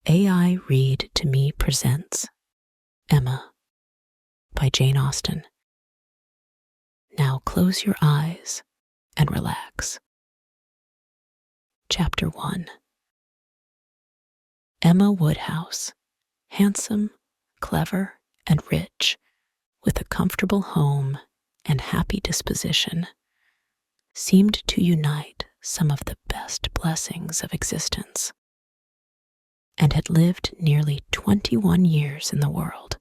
AI Read to Me presents Emma by Jane Austen. Now close your eyes and relax. Chapter 1. Emma Woodhouse, handsome, clever, and rich, with a comfortable home and happy disposition, seemed to unite some of the best blessings of existence, and had lived nearly 21 years in the world,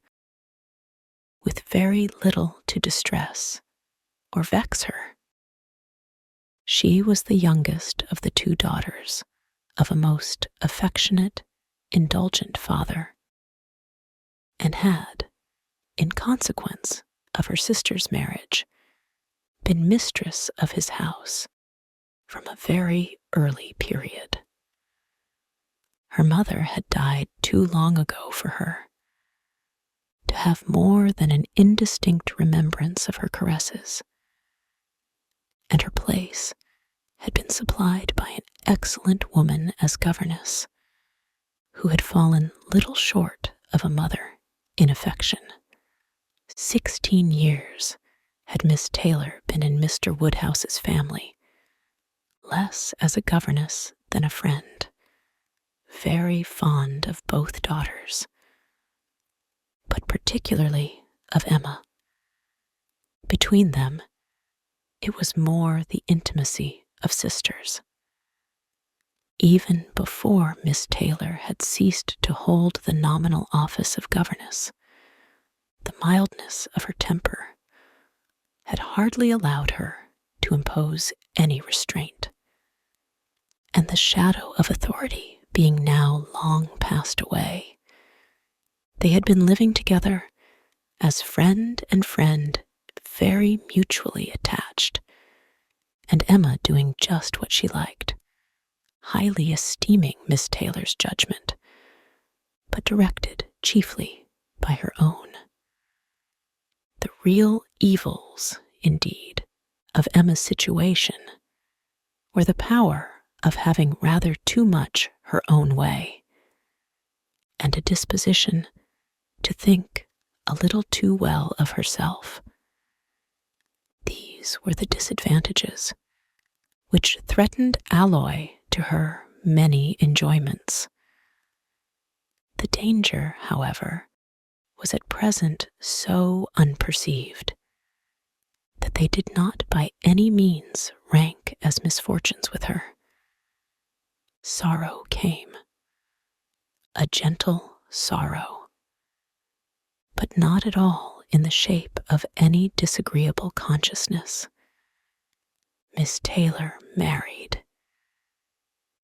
with very little to distress or vex her. She was the youngest of the 2 daughters of a most affectionate, indulgent father, and had, in consequence of her sister's marriage, been mistress of his house from a very early period. Her mother had died too long ago for her to have more than an indistinct remembrance of her caresses, and her place had been supplied by an excellent woman as governess, who had fallen little short of a mother in affection. 16 years had Miss Taylor been in Mr. Woodhouse's family, less as a governess than a friend, very fond of both daughters, but particularly of Emma. Between them, it was more the intimacy of sisters. Even before Miss Taylor had ceased to hold the nominal office of governess, the mildness of her temper had hardly allowed her to impose any restraint, and the shadow of authority being now long passed away, they had been living together as friend and friend, very mutually attached, and Emma doing just what she liked, highly esteeming Miss Taylor's judgment, but directed chiefly by her own. The real evils, indeed, of Emma's situation were the power of having rather too much her own way, and a disposition to think a little too well of herself. These were the disadvantages which threatened alloy to her many enjoyments. The danger, however, was at present so unperceived that they did not by any means rank as misfortunes with her. Sorrow came, a gentle sorrow, but not at all in the shape of any disagreeable consciousness. Miss Taylor married.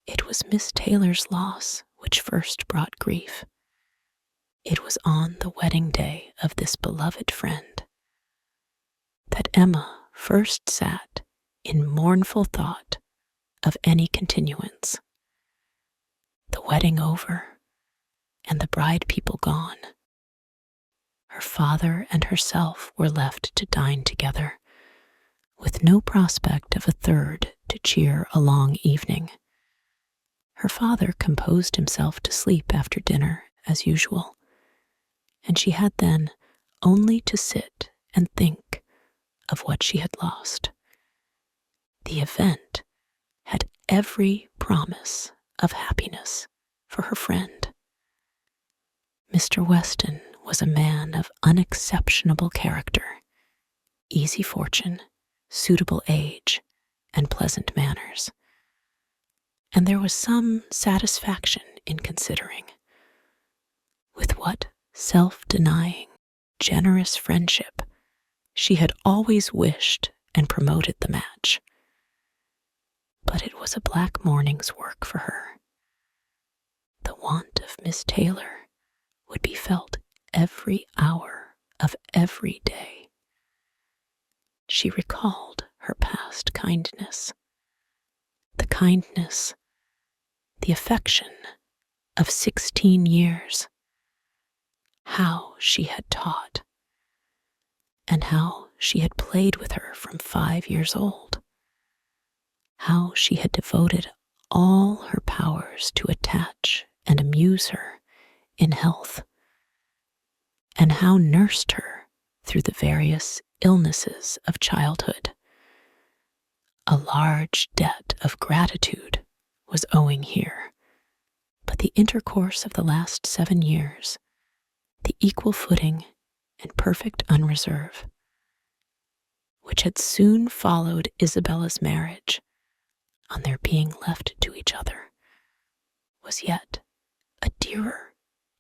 It was Miss Taylor's loss which first brought grief. It was on the wedding day of this beloved friend that Emma first sat in mournful thought of any continuance. The wedding over, and the bride people gone, her father and herself were left to dine together, with no prospect of a third to cheer a long evening. Her father composed himself to sleep after dinner as usual, and she had then only to sit and think of what she had lost. The event had every promise of happiness for her friend. Mr. Weston was a man of unexceptionable character, easy fortune, suitable age, and pleasant manners, and there was some satisfaction in considering with what self-denying, generous friendship she had always wished and promoted the match. But it was a black morning's work for her. The want of Miss Taylor would be felt every hour of every day. She recalled her past kindness, the kindness, the affection of 16 years, how she had taught, and how she had played with her from 5 years old, how she had devoted all her powers to attach and amuse her in health, and how nursed her through the various illnesses of childhood. A large debt of gratitude was owing here, but the intercourse of the last 7 years, the equal footing and perfect unreserve, which had soon followed Isabella's marriage on their being left to each other, was yet a dearer,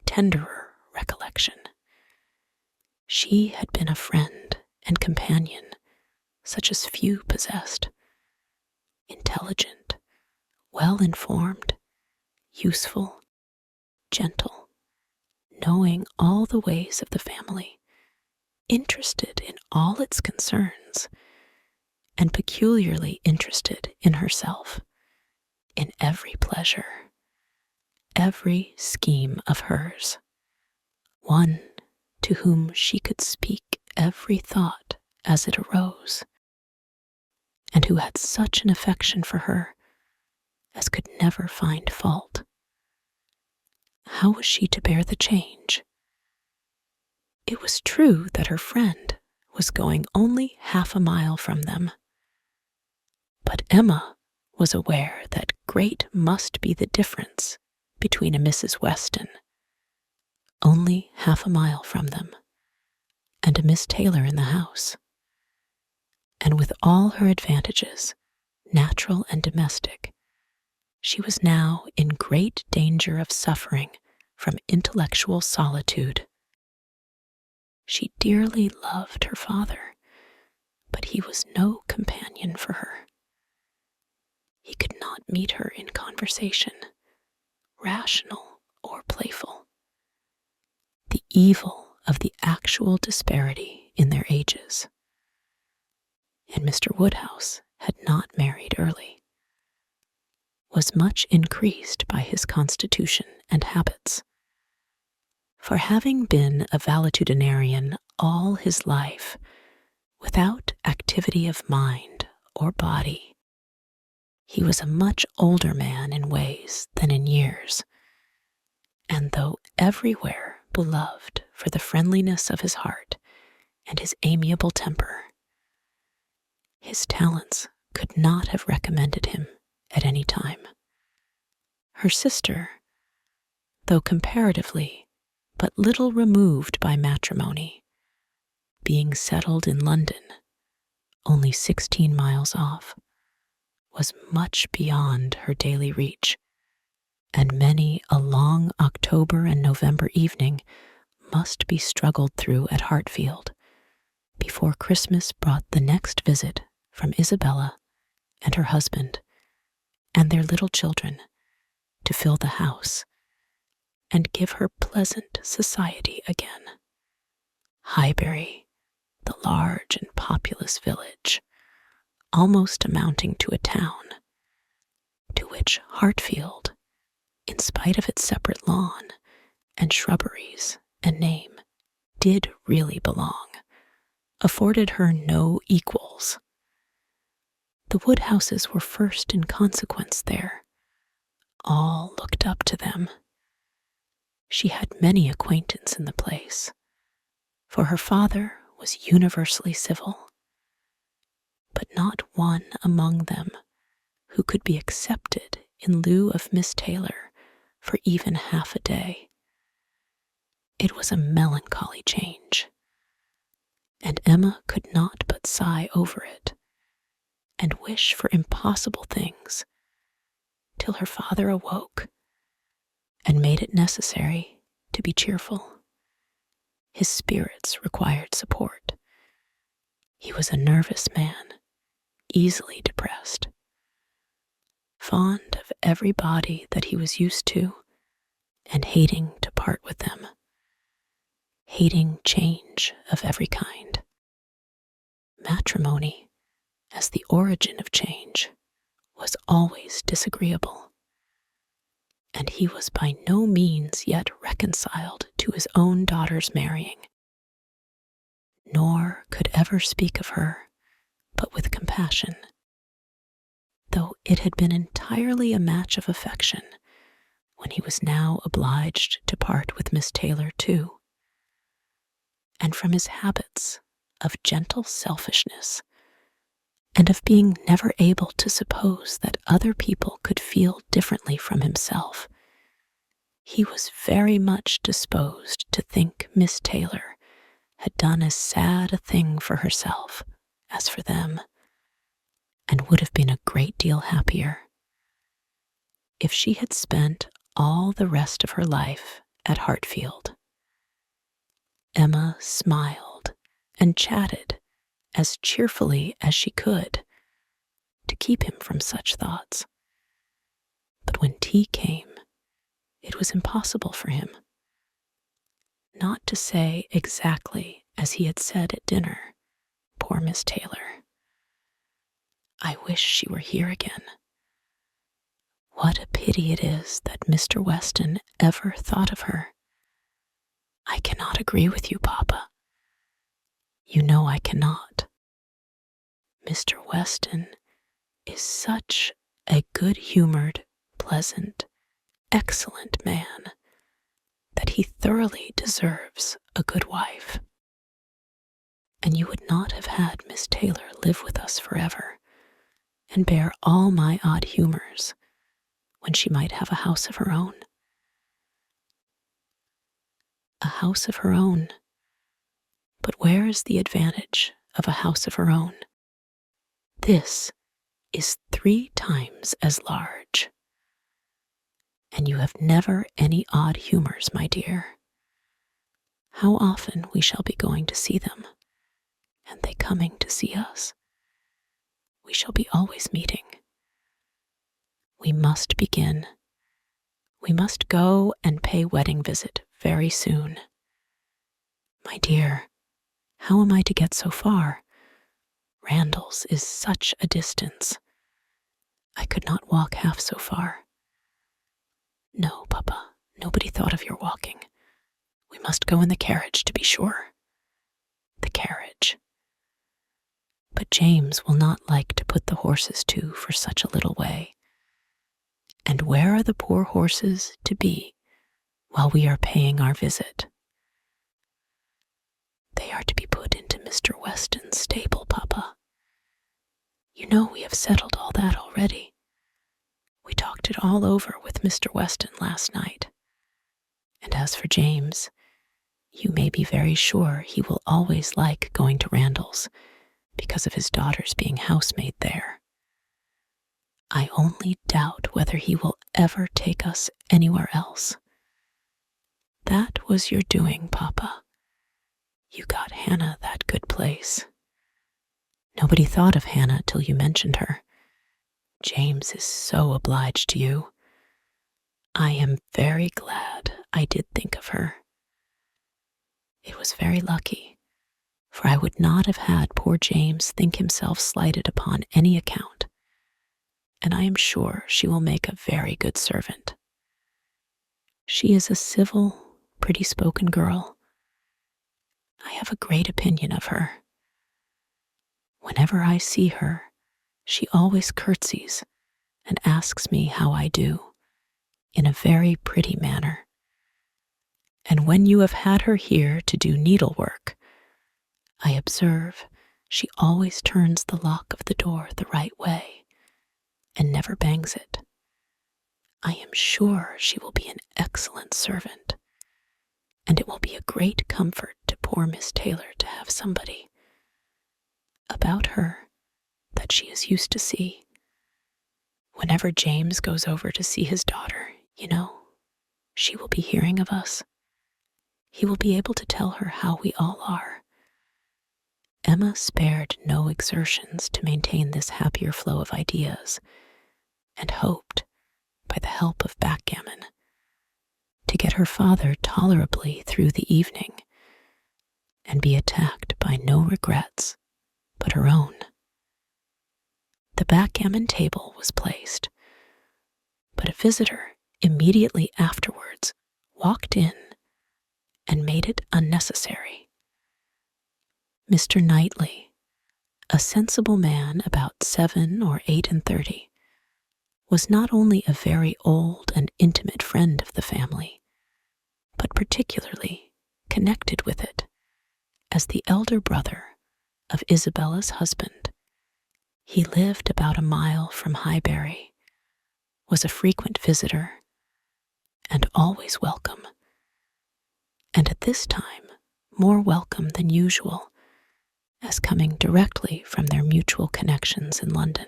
tenderer recollection. She had been a friend and companion such as few possessed, intelligent, well-informed, useful, gentle, knowing all the ways of the family, interested in all its concerns, and peculiarly interested in herself, in every pleasure, every scheme of hers, one to whom she could speak every thought as it arose, and who had such an affection for her as could never find fault. How was she to bear the change? It was true that her friend was going only half a mile from them, but Emma was aware that great must be the difference between a Mrs. Weston, only half a mile from them, and a Miss Taylor in the house. And with all her advantages, natural and domestic, she was now in great danger of suffering from intellectual solitude. She dearly loved her father, but he was no companion for her. He could not meet her in conversation, rational or playful. The evil of the actual disparity in their ages. And Mr. Woodhouse had not married early, was much increased by his constitution and habits. For having been a valetudinarian all his life, without activity of mind or body, he was a much older man in ways than in years, and though everywhere beloved for the friendliness of his heart and his amiable temper, his talents could not have recommended him at any time. Her sister, though comparatively but little removed by matrimony, being settled in London, only 16 miles off, was much beyond her daily reach, and many a long October and November evening must be struggled through at Hartfield before Christmas brought the next visit from Isabella and her husband and their little children to fill the house and give her pleasant society again. Highbury, the large and populous village, almost amounting to a town, to which Hartfield, in spite of its separate lawn and shrubberies and name, did really belong, afforded her no equals. The Woodhouses were first in consequence there. All looked up to them. She had many acquaintance in the place, for her father was universally civil, but not one among them who could be accepted in lieu of Miss Taylor for even half a day. It was a melancholy change, and Emma could not but sigh over it, and wish for impossible things, till her father awoke and made it necessary to be cheerful. His spirits required support. He was a nervous man, easily depressed, fond of everybody that he was used to, and hating to part with them, hating change of every kind. Matrimony, as the origin of change, was always disagreeable, and he was by no means yet reconciled to his own daughter's marrying, nor could ever speak of her but with compassion, though it had been entirely a match of affection when he was now obliged to part with Miss Taylor too, and from his habits of gentle selfishness and of being never able to suppose that other people could feel differently from himself, he was very much disposed to think Miss Taylor had done as sad a thing for herself as for them, and would have been a great deal happier if she had spent all the rest of her life at Hartfield. Emma smiled and chatted as cheerfully as she could to keep him from such thoughts. But when tea came, it was impossible for him not to say exactly as he had said at dinner, "Poor Miss Taylor. I wish she were here again. What a pity it is that Mr. Weston ever thought of her. I cannot agree with you, Papa. You know I cannot. Mr. Weston is such a good-humored, pleasant, excellent man that he thoroughly deserves a good wife. And you would not have had Miss Taylor live with us forever and bear all my odd humors when she might have a house of her own. A house of her own. But where is the advantage of a house of her own? This is 3 times as large. And you have never any odd humors, my dear. How often we shall be going to see them, and they coming to see us. We shall be always meeting. We must begin. We must go and pay wedding visit very soon. My dear, how am I to get so far? Randalls is such a distance. I could not walk half so far. No, Papa, nobody thought of your walking. We must go in the carriage, to be sure. The carriage. But James will not like to put the horses to for such a little way. And where are the poor horses to be while we are paying our visit? They are to be put into Mr. Weston's stable, Papa. You know we have settled all that already. We talked it all over with Mr. Weston last night. And as for James, you may be very sure he will always like going to Randalls because of his daughter's being housemaid there. I only doubt whether he will ever take us anywhere else. That was your doing, Papa. You got Hannah that good place. Nobody thought of Hannah till you mentioned her. James is so obliged to you. I am very glad I did think of her. It was very lucky, for I would not have had poor James think himself slighted upon any account, and I am sure she will make a very good servant. She is a civil, pretty-spoken girl. I have a great opinion of her. Whenever I see her, she always curtsies and asks me how I do, in a very pretty manner. And when you have had her here to do needlework, I observe she always turns the lock of the door the right way and never bangs it. I am sure she will be an excellent servant, and it will be a great comfort to poor Miss Taylor to have somebody about her that she is used to see. Whenever James goes over to see his daughter, you know, she will be hearing of us. He will be able to tell her how we all are. Emma spared no exertions to maintain this happier flow of ideas, and hoped, by the help of backgammon, to get her father tolerably through the evening, and be attacked by no regrets but her own. The backgammon table was placed, but a visitor immediately afterwards walked in and made it unnecessary. Mr. Knightley, a sensible man about 7 or 8 and 30, was not only a very old and intimate friend of the family, but particularly connected with it as the elder brother of Isabella's husband. He lived about a mile from Highbury, was a frequent visitor, and always welcome, and at this time more welcome than usual, as coming directly from their mutual connections in London.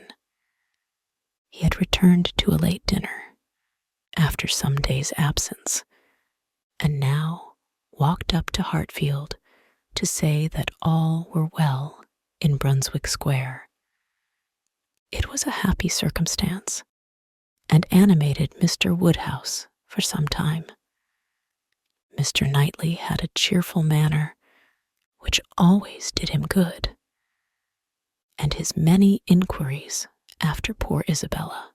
He had returned to a late dinner after some days' absence, and now walked up to Hartfield to say that all were well in Brunswick Square. It was a happy circumstance, and animated Mr. Woodhouse for some time. Mr. Knightley had a cheerful manner which always did him good, and his many inquiries after poor Isabella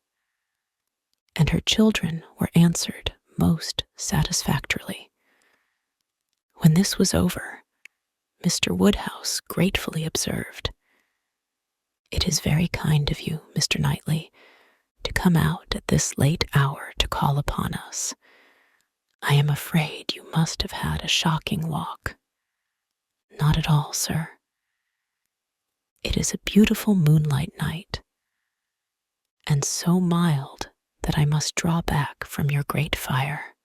and her children were answered most satisfactorily. When this was over, Mr. Woodhouse gratefully observed, "It is very kind of you, Mr. Knightley, to come out at this late hour to call upon us. I am afraid you must have had a shocking walk." "Not at all, sir. It is a beautiful moonlight night, and so mild that I must draw back from your great fire.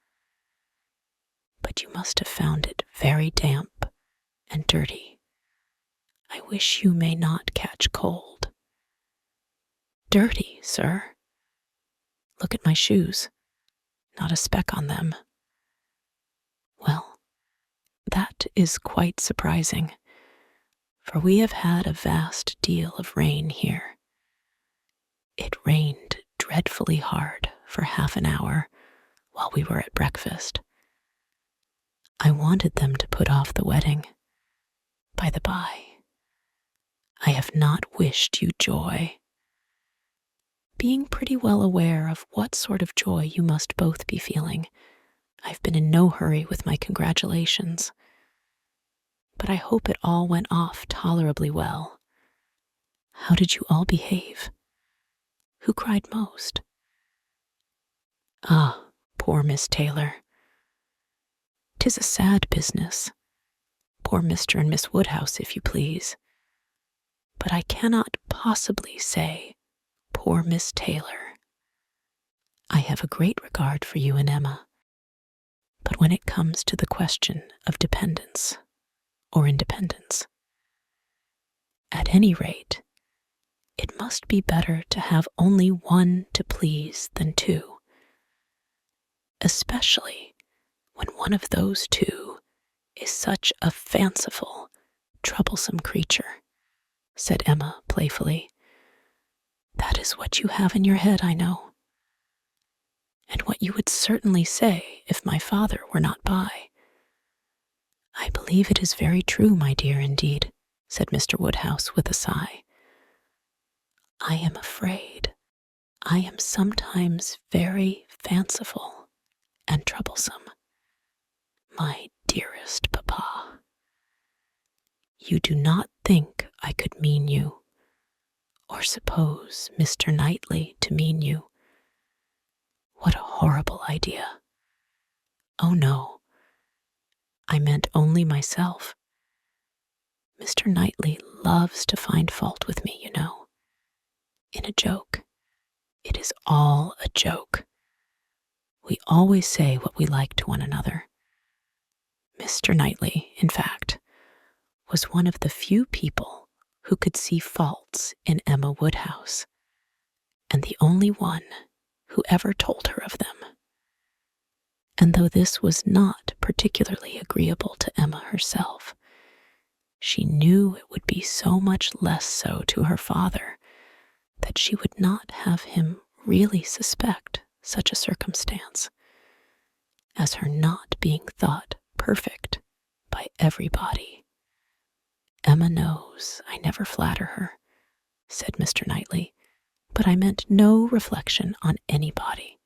But you must have found it very damp and dirty. I wish you may not catch cold." "Dirty, sir? Look at my shoes. Not a speck on them." "Well, that is quite surprising, for we have had a vast deal of rain here. It rained dreadfully hard for half an hour while we were at breakfast. I wanted them to put off the wedding. By the by, I have not wished you joy, being pretty well aware of what sort of joy you must both be feeling. I've been in no hurry with my congratulations, but I hope it all went off tolerably well. How did you all behave? Who cried most?" "Ah, poor Miss Taylor. 'Tis a sad business. Poor Mr. and Miss Woodhouse, if you please. But I cannot possibly say poor Miss Taylor. I have a great regard for you and Emma, but when it comes to the question of dependence or independence, at any rate, it must be better to have only one to please than two, especially when one of those two is such a fanciful, troublesome creature," said Emma playfully. "That is what you have in your head, I know, and what you would certainly say if my father were not by." "I believe it is very true, my dear, indeed," said Mr. Woodhouse with a sigh. "I am afraid I am sometimes very fanciful and troublesome, my dearest papa. You do not think I could mean you, or suppose Mr. Knightley to mean you. What a horrible idea! Oh no, I meant only myself. Mr. Knightley loves to find fault with me, you know. In a joke. It is all a joke. We always say what we like to one another. Mr. Knightley, in fact, was one of the few people who could see faults in Emma Woodhouse, and the only one who ever told her of them. And though this was not particularly agreeable to Emma herself, she knew it would be so much less so to her father that she would not have him really suspect such a circumstance as her not being thought perfect by everybody. "Emma knows I never flatter her," said Mr. Knightley, "but I meant no reflection on anybody.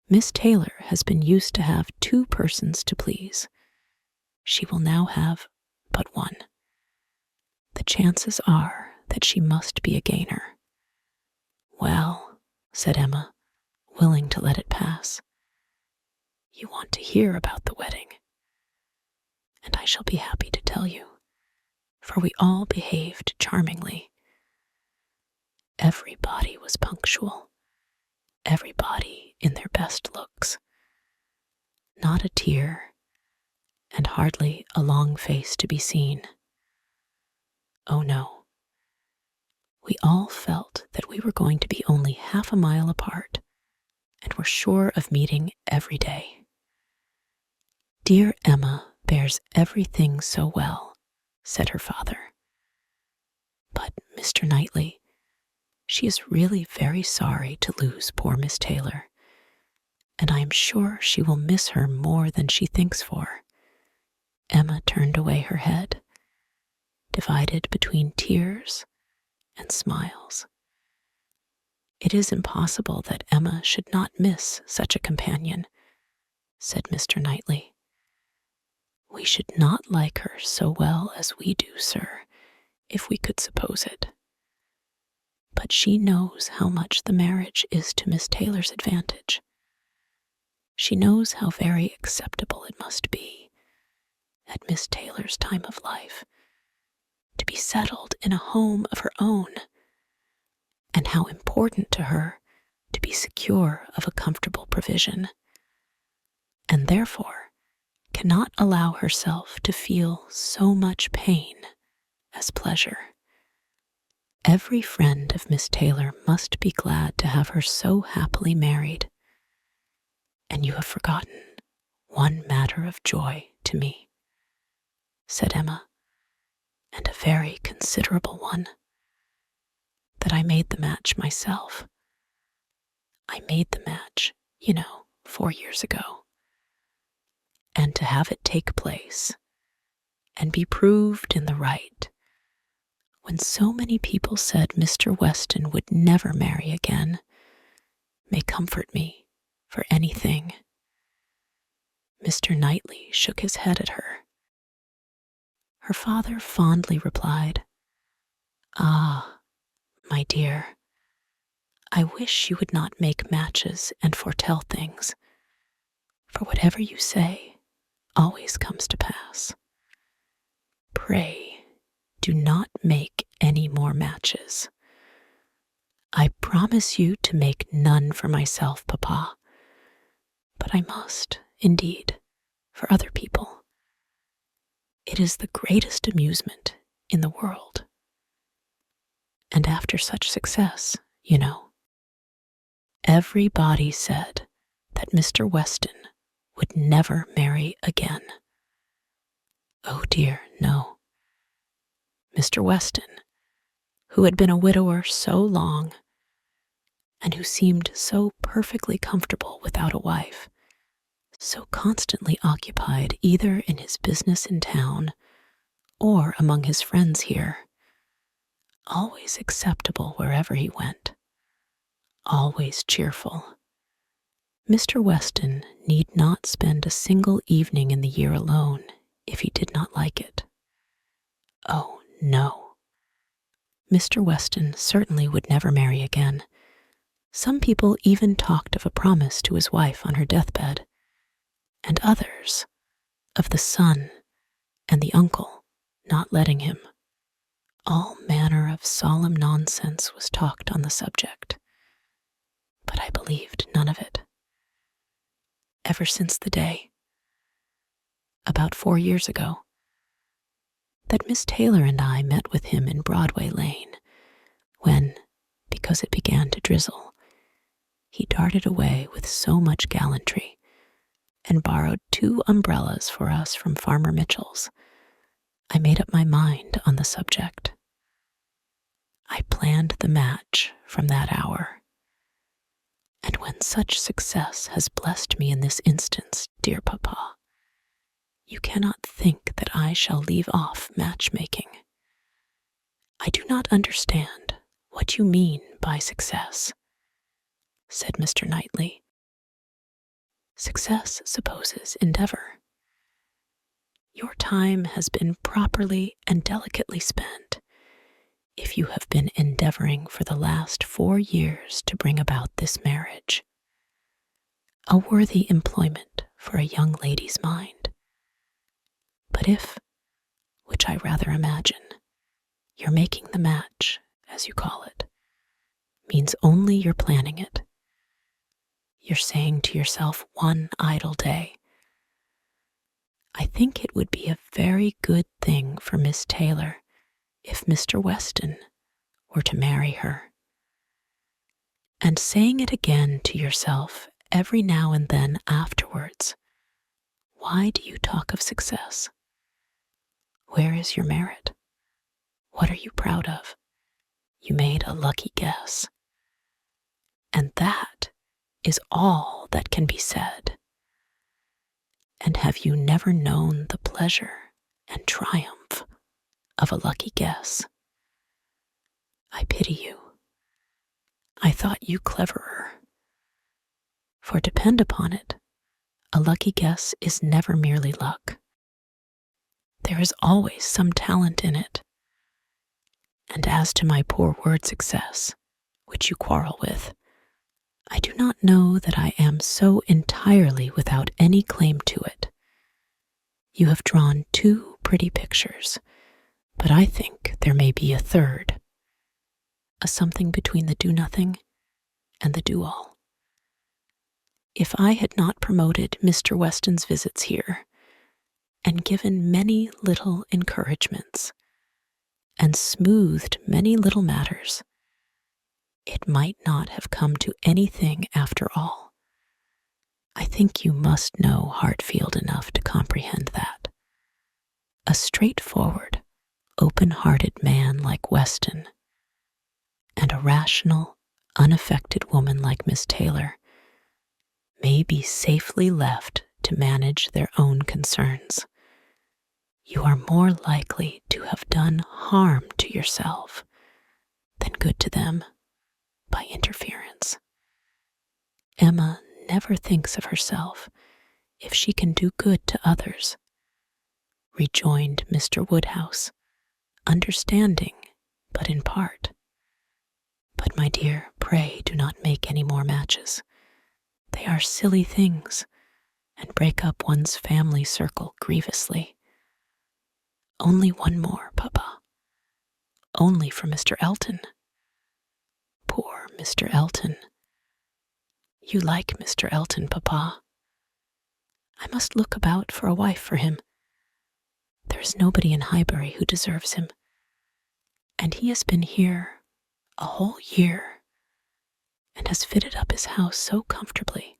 Miss Taylor has been used to have two persons to please. She will now have but one. The chances are that she must be a gainer. Well, said Emma, willing to let it pass. "You want to hear about the wedding, and I shall be happy to tell you, for we all behaved charmingly. Everybody was punctual, everybody in their best looks. Not a tear, and hardly a long face to be seen. Oh no, we all felt that we were going to be only half a mile apart, and were sure of meeting every day. Dear Emma bears everything so well," said her father. "But, Mr. Knightley, she is really very sorry to lose poor Miss Taylor, and I am sure she will miss her more than she thinks for." Emma turned away her head, divided between tears and smiles. "It is impossible that Emma should not miss such a companion," said Mr. Knightley. "We should not like her so well as we do, sir, if we could suppose it. But she knows how much the marriage is to Miss Taylor's advantage. She knows how very acceptable it must be, at Miss Taylor's time of life, to be settled in a home of her own, and how important to her to be secure of a comfortable provision, and therefore cannot allow herself to feel so much pain as pleasure. Every friend of Miss Taylor must be glad to have her so happily married, and you have forgotten one matter of joy to me," said Emma, "and a very considerable one, that I made the match myself. I made the match, 4 years ago. And to have it take place, and be proved in the right, when so many people said Mr. Weston would never marry again, may comfort me for anything." Mr. Knightley shook his head at her. Her father fondly replied, "Ah, my dear, I wish you would not make matches and foretell things, for whatever you say always comes to pass. Pray do not make any more matches. I promise you to make none for myself, Papa, but I must, indeed, for other people. It is the greatest amusement in the world. And after such success, everybody said that Mr. Weston would never marry again. Oh dear, no. Mr. Weston, who had been a widower so long, and who seemed so perfectly comfortable without a wife, so constantly occupied either in his business in town or among his friends here, always acceptable wherever he went, always cheerful. Mr. Weston need not spend a single evening in the year alone if he did not like it. Oh, no. Mr. Weston certainly would never marry again. Some people even talked of a promise to his wife on her deathbed, and others of the son and the uncle not letting him. All manner of solemn nonsense was talked on the subject, but I believed none of it. Ever since the day, about 4 years ago, that Miss Taylor and I met with him in Broadway Lane, when, because it began to drizzle, he darted away with so much gallantry and borrowed 2 umbrellas for us from Farmer Mitchell's. I made up my mind on the subject. I planned the match from that hour. And when such success has blessed me in this instance, dear Papa, you cannot think that I shall leave off matchmaking. I do not understand what you mean by success, said Mr. Knightley. Success supposes endeavor. Your time has been properly and delicately spent if you have been endeavoring for the last 4 years to bring about this marriage, a worthy employment for a young lady's mind. But if, which I rather imagine, you're making the match, as you call it, means only you're planning it, you're saying to yourself one idle day, I think it would be a very good thing for Miss Taylor if Mr. Weston were to marry her. And saying it again to yourself every now and then afterwards, why do you talk of success? Where is your merit? What are you proud of? You made a lucky guess. And that is all that can be said. And have you never known the pleasure and triumph of a lucky guess? I pity you. I thought you cleverer. For depend upon it, a lucky guess is never merely luck. There is always some talent in it. And as to my poor word success, which you quarrel with, I do not know that I am so entirely without any claim to it. You have drawn 2 pretty pictures, but I think there may be a third, a something between the do-nothing and the do-all. If I had not promoted Mr. Weston's visits here, and given many little encouragements, and smoothed many little matters, it might not have come to anything after all. I think you must know Hartfield enough to comprehend that. A straightforward, open-hearted man like Weston, and a rational, unaffected woman like Miss Taylor may be safely left to manage their own concerns. You are more likely to have done harm to yourself than good to them by interference. Emma never thinks of herself if she can do good to others, rejoined Mr. Woodhouse, understanding, but in part. But, my dear, pray do not make any more matches. They are silly things, and break up one's family circle grievously. Only one more, Papa. Only for Mr. Elton. Poor Mr. Elton. You like Mr. Elton, Papa. I must look about for a wife for him. There is nobody in Highbury who deserves him. And he has been here a whole year, and has fitted up his house so comfortably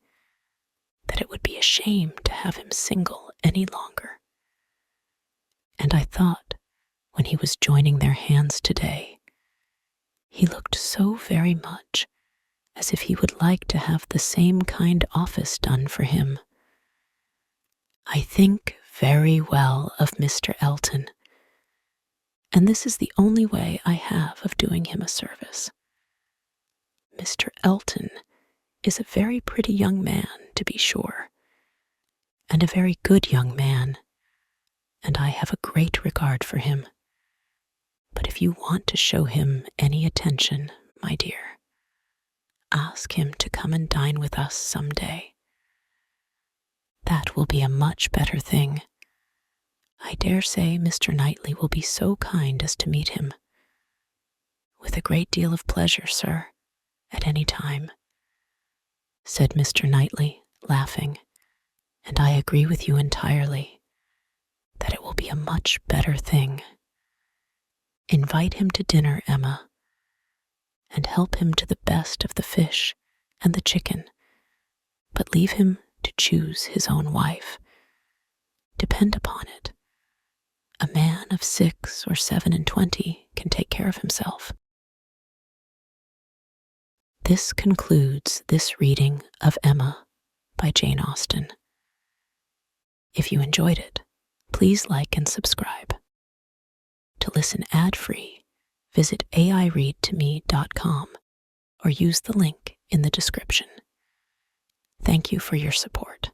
that it would be a shame to have him single any longer. And I thought, when he was joining their hands today, he looked so very much as if he would like to have the same kind office done for him. I think very well of Mr. Elton, and this is the only way I have of doing him a service. Mr. Elton is a very pretty young man, to be sure, and a very good young man, and I have a great regard for him. But if you want to show him any attention, my dear, ask him to come and dine with us some day. That will be a much better thing. I dare say Mr. Knightley will be so kind as to meet him. With a great deal of pleasure, sir, at any time, said Mr. Knightley, laughing, and I agree with you entirely that it will be a much better thing. Invite him to dinner, Emma, and help him to the best of the fish and the chicken, but leave him to choose his own wife. Depend upon it, a man of 6 or 7 and 20 can take care of himself. This concludes this reading of Emma by Jane Austen. If you enjoyed it, please like and subscribe. To listen ad-free, visit aireadtome.com or use the link in the description. Thank you for your support.